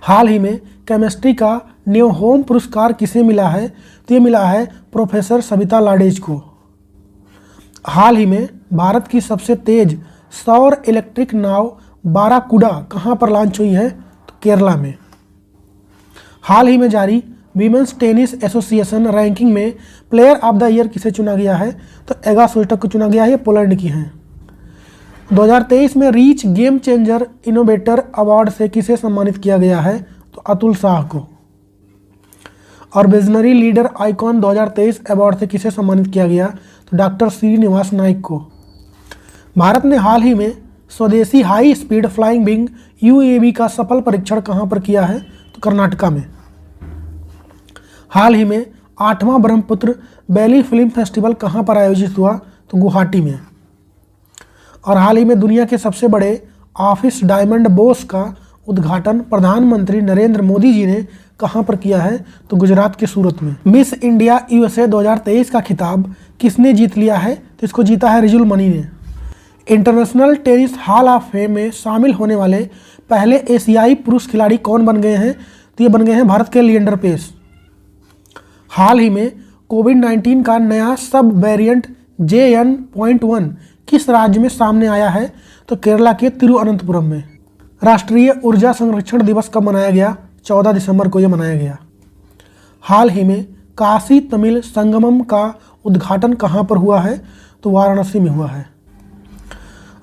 हाल ही में केमिस्ट्री का न्योहोम पुरस्कार किसे मिला है? तो ये मिला है प्रोफेसर सविता लाडेज को। हाल ही में भारत की सबसे तेज सौर इलेक्ट्रिक नाव बाराकुडा कहाँ पर लॉन्च हुई है? तो केरला में। हाल ही में जारी वीमेंस टेनिस एसोसिएशन रैंकिंग में प्लेयर ऑफ द ईयर किसे चुना गया है? तो एगा स्वियाटेक को चुना गया है। ये पोलैंड की हैं। 2023 में reach game changer innovator award से किसे सम्मानित किया गया है? तो अतुल शाह को। और विजनरी लीडर आइकॉन 2023 अवार्ड से किसे सम्मानित किया गया? तो डॉक्टर श्रीनिवास नाइक को। भारत ने हाल ही में स्वदेशी high speed flying wing UAV का सफल परीक्षण कहां पर किया है? तो कर्नाटका में। हाल ही में 8वां ब्रह्मपुत्र बैली फिल्म फेस्टिवल कहां पर आयोजित हुआ? तो गुवाहाटी में। और हाल ही में दुनिया के सबसे बड़े ऑफिस डायमंड बोस का उद्घाटन प्रधानमंत्री नरेंद्र मोदी जी ने कहां पर किया है? तो गुजरात के सूरत में। मिस इंडिया यूएसए 2023 का खिताब किसने जीत लिया है? तो इसको जीता है रिजुल मनी ने। International tennis hall of fame में शामिल होने वाले पहले एशियाई पुरुष खिलाड़ी कौन बन गए हैं? तो ये बन गए हैं भारत के लिएंडर पेस। हाल ही में कोविड-19 का नया सब वेरिएंट JN.1 किस राज्य में सामने आया है? तो केरला के तिरुवनंतपुरम में। राष्ट्रीय ऊर्जा संरक्षण दिवस कब मनाया गया? 14 दिसंबर को यह मनाया गया। हाल ही में काशी तमिल संगमम का उद्घाटन कहाँ पर हुआ है? तो वाराणसी में हुआ है।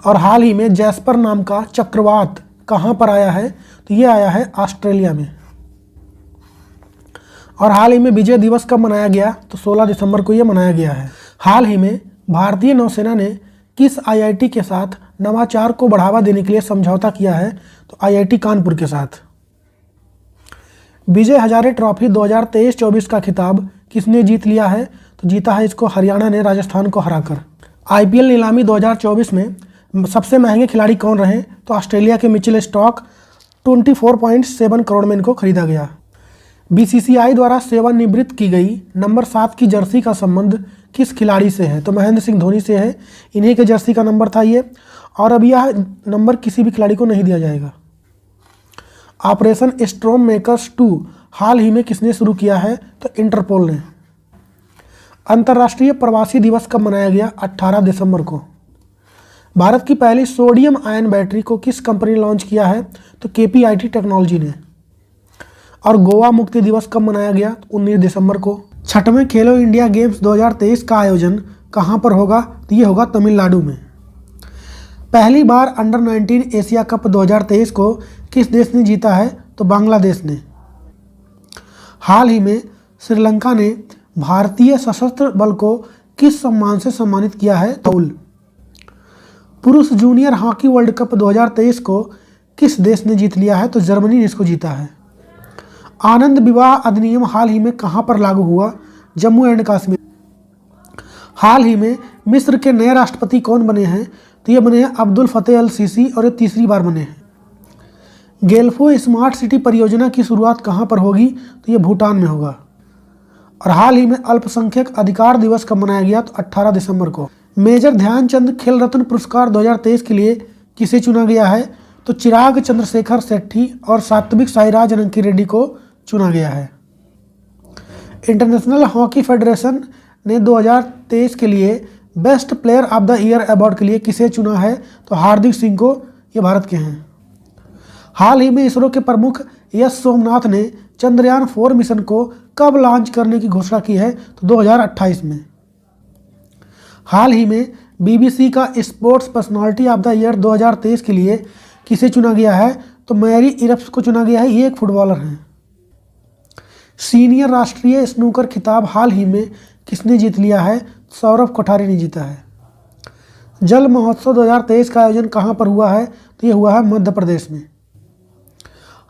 और हाल ही में जैस्पर नाम का चक्रवात कहाँ पर आया है? तो ये आया है ऑस्ट्रेलिया में। और हाल ही में विजय दिवस कब मनाया गया? तो 16 दिसंबर को यह मनाया गया है। हाल ही में भारतीय नौसेना ने किस IIT के साथ नवाचार को बढ़ावा देने के लिए समझौता किया है? तो IIT कानपुर के साथ। विजय हजारे ट्रॉफी 2023-24 का खिताब किसने जीत लिया है? तो जीता है इसको हरियाणा ने राजस्थान को हराकर। IPL नीलामी 2024 में सबसे महंगे खिलाड़ी कौन रहे? तो ऑस्ट्रेलिया के मिचेल स्टॉक 24.7 करोड़ में इनको खरीदा गया। BCCI द्वारा सेवानिवृत्त की गई नंबर 7 की जर्सी का संबंध किस खिलाड़ी से है? तो महेंद्र सिंह धोनी से है। इन्हीं के जर्सी का नंबर था ये। और अब यह नंबर किसी भी खिलाड़ी को नहीं दिया जाएगा। ऑपरेशन स्टॉर्म मेकर्स 2 हाल ही में किसने शुरू किया है? तो इंटरपोल ने। अंतर्राष्ट्रीय प्रवासी दिवस कब मनाया गया? 18 दिसंबर को। भारत की पहली सोडियम आयन बैटरी को किस कंपनी ने लॉन्च किया है? तो KPIT टेक्नोलॉजी ने। और गोवा मुक्ति दिवस कब मनाया गया? 19 दिसंबर को। 6वें खेलो इंडिया गेम्स 2023 का आयोजन कहां पर होगा? तो ये होगा तमिलनाडु में। पहली बार अंडर 19 एशिया कप 2023 को किस देश ने जीता है? तो बांग्लादेश ने। हाल ही में श्रीलंका ने भारतीय सशस्त्र बल को किस सम्मान से सम्मानित किया है? तौल। पुरुष जूनियर हॉकी वर्ल्ड कप 2023 को किस देश ने जीत लिया है? तो जर्मनी ने इसको जीता है। आनंद विवाह अधिनियम हाल ही में कहां पर लागू हुआ? जम्मू एंड कश्मीर। हाल ही में मिस्र के नए राष्ट्रपति कौन बने हैं? तो ये बने हैं अब्दुल फतेह अल सीसी और ये तीसरी बार बने हैं। गेल्फो स्मार्ट सिटी परियोजना की शुरुआत कहां पर होगी? तो ये भूटान में होगा। और हाल ही में अल्पसंख्यक अधिकार दिवस कब मनाया गया? तो 18 दिसंबर को। मेजर ध्यानचंद खेल रत्न पुरस्कार 2023 के लिए किसे चुना गया है? तो चिराग चंद्रशेखर सेट्ठी और सात्विक साईराज रंकी रेड्डी को चुना गया है। इंटरनेशनल हॉकी फेडरेशन ने 2023 के लिए best player of the year award के लिए किसे चुना है? तो हार्दिक सिंह को। ये भारत के हैं। हाल ही में इसरो के प्रमुख एस सोमनाथ ने चंद्रयान 4 मिशन को कब लॉन्च करने की घोषणा की है? तो 2028 में। हाल ही में BBC का sports personality of the year 2023 के लिए किसे चुना गया है? तो मैरी इरप्स को चुना गया है। ये एक फुटबॉलर हैं। सीनियर राष्ट्रीय स्नूकर खिताब हाल ही में किसने जीत लिया है? सौरभ कोठारी ने जीता है। जल महोत्सव 2023 का आयोजन कहां पर हुआ है? तो ये हुआ है मध्य प्रदेश में।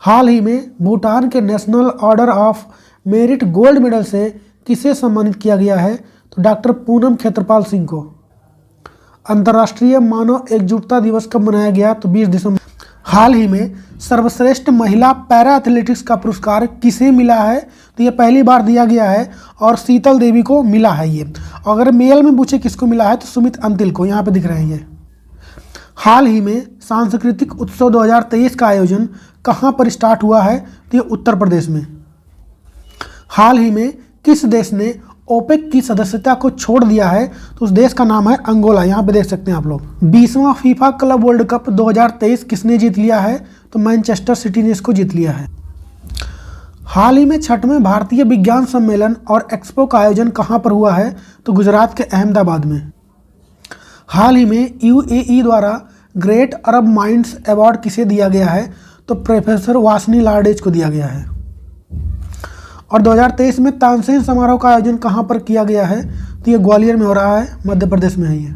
हाल ही में भूटान के national order of merit gold medal से किसे सम्मानित किया गया है? तो डॉक्टर पूनम खेत्रपाल सिंह को। अंतर्राष्ट्रीय मानव एकजुटता दिवस कब मनाया गया? तो 20 दिसंबर। हाल ही में सर्वश्रेष्ठ महिला पैरा एथलेटिक्स का पुरस्कार किसे मिला है? तो ये पहली बार दिया गया है और शीतल देवी को मिला है ये। अगर मेल में पूछे किसको मिला है तो सुमित अंतिल को। यहाँ पे दिख रहे हैं ये। हाल ही में सांस्कृतिक उत्सव 2023 का आयोजन कहाँ पर स्टार्ट हुआ है? तो ये उत्तर प्रदेश में। हाल ही में किस देश ने ओपेक की सदस्यता को छोड़ दिया है? तो उस देश का नाम है अंगोला। यहाँ पे देख सकते हैं आप लोग। 20वां फीफा क्लब वर्ल्ड कप 2023 किसने जीत लिया है? तो मैनचेस्टर सिटी ने इसको जीत लिया है। हाल ही में 6वें भारतीय विज्ञान सम्मेलन और एक्सपो का आयोजन कहाँ पर हुआ है? तो गुजरात के अहमदाबाद में। हाल ही में यूएई द्वारा ग्रेट अरब माइंड्स अवार्ड किसे दिया गया है? तो प्रोफेसर वासनी लारडेज को दिया गया है। और 2023 में तानसेन समारोह का आयोजन कहाँ पर किया गया है? तो ये ग्वालियर में हो रहा है, मध्य प्रदेश में है ये।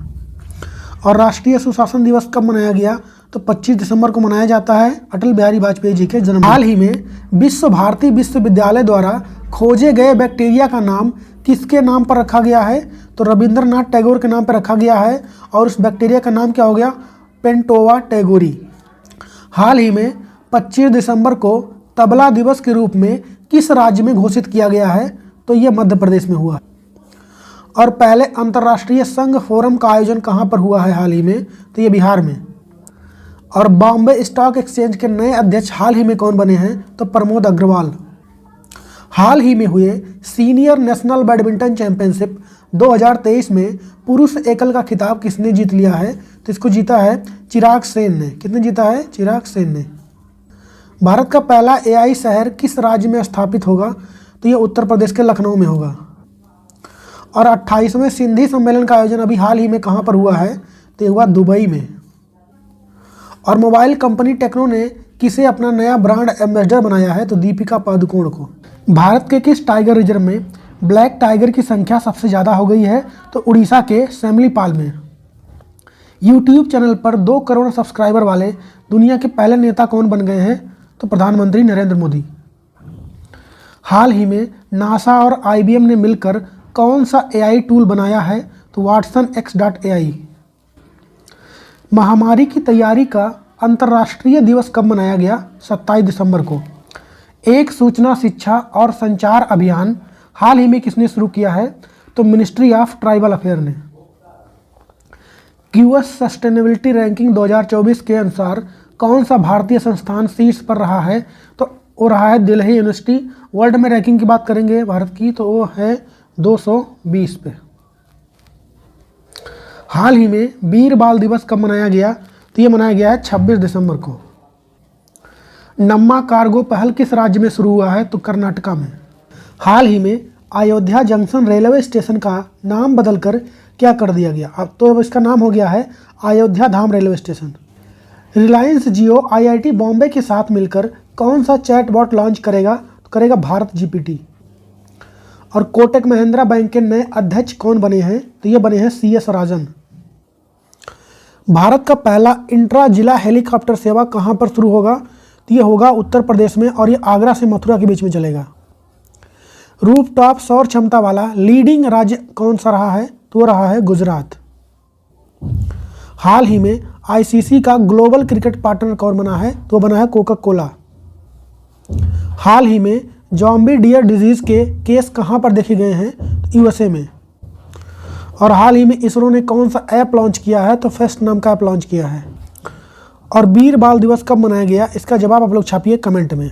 और राष्ट्रीय सुशासन दिवस कब मनाया गया? तो 25 दिसंबर को मनाया जाता है, अटल बिहारी वाजपेयी जी के जन्म। हाल ही में विश्व भारती विश्वविद्यालय द्वारा खोजे गए बैक्टीरिया का नाम किसके नाम पर रखा गया है? तो रविंद्रनाथ टैगोर के नाम पर रखा गया है। और उस बैक्टीरिया का नाम क्या हो गया? पेंटोवा टैगोरी। हाल ही में 25 दिसंबर को तबला दिवस के रूप में किस राज्य में घोषित किया गया है? तो ये मध्य प्रदेश में हुआ। और पहले अंतर्राष्ट्रीय संघ फोरम का आयोजन कहाँ पर हुआ है हाल ही में? तो ये बिहार में। और बॉम्बे स्टॉक एक्सचेंज के नए अध्यक्ष हाल ही में कौन बने हैं? तो प्रमोद अग्रवाल। हाल ही में हुए सीनियर नेशनल बैडमिंटन चैंपियनशिप 2023 में पुरुष एकल का खिताब किसने जीत लिया है? तो इसको जीता है चिराग सेन ने। किसने जीता है? चिराग सेन ने। भारत का पहला एआई शहर किस राज्य में स्थापित होगा? तो ये उत्तर प्रदेश के लखनऊ में होगा। और 28वें सिंधी सम्मेलन का आयोजन अभी हाल ही में कहाँ पर हुआ है? तो ये हुआ दुबई में। और मोबाइल कंपनी टेक्नो ने किसे अपना नया ब्रांड एम्बेसडर बनाया है? तो दीपिका पादुकोण को। भारत के किस टाइगर रिजर्व में ब्लैक टाइगर की संख्या सबसे ज़्यादा हो गई है? तो उड़ीसा के सेमलीपाल में। यूट्यूब चैनल पर 2 करोड़ सब्सक्राइबर वाले दुनिया के पहले नेता कौन बन गए हैं? तो प्रधानमंत्री नरेंद्र मोदी। हाल ही में नासा और IBM ने मिलकर कौन सा AI टूल बनाया है? तो वाटसन X.AI। महामारी की तैयारी का अंतर्राष्ट्रीय दिवस कब मनाया गया? 27 दिसंबर को। एक सूचना शिक्षा और संचार अभियान हाल ही में किसने शुरू किया है? तो मिनिस्ट्री ऑफ ट्राइबल अफेयर ने। QS सस्टेनेबिलिटी रैंकिंग 2024 के अनुसार कौन सा भारतीय संस्थान शीर्ष पर रहा है? तो वो रहा है दिल्ली यूनिवर्सिटी। वर्ल्ड में रैंकिंग की बात करेंगे भारत की तो वो है 220 पे। हाल ही में वीर बाल दिवस कब मनाया गया? तो ये मनाया गया है 26 दिसंबर को। नम्मा कार्गो पहल किस राज्य में शुरू हुआ है? तो कर्नाटका में। हाल ही में अयोध्या जंक्शन रेलवे स्टेशन का नाम बदलकर क्या कर दिया गया? अब तो इसका नाम हो गया है अयोध्या धाम रेलवे स्टेशन। रिलायंस जियो IIT बॉम्बे के साथ मिलकर कौन सा चैटबॉट लॉन्च करेगा? तो करेगा भारत GPT। और कोटक महिंद्रा बैंक के नए अध्यक्ष कौन बने हैं? तो ये बने हैं CS राजन। भारत का पहला इंट्रा जिला हेलीकॉप्टर सेवा कहाँ पर शुरू होगा? तो ये होगा उत्तर प्रदेश में और ये आगरा से मथुरा के बीच में चलेगा। रूफटॉप सौर क्षमता वाला लीडिंग राज्य कौन सा रहा है? तो वो रहा है गुजरात। हाल ही में ICC का ग्लोबल क्रिकेट पार्टनर कौन बना है? तो बना है कोका कोला। हाल ही में जॉम्बी डियर डिजीज़ के केस कहाँ पर देखे गए हैं? तो USA में। और हाल ही में इसरो ने कौन सा ऐप लॉन्च किया है? तो फेस्ट नाम का ऐप लॉन्च किया है। और वीर बाल दिवस कब मनाया गया? इसका जवाब आप लोग छापिए कमेंट में।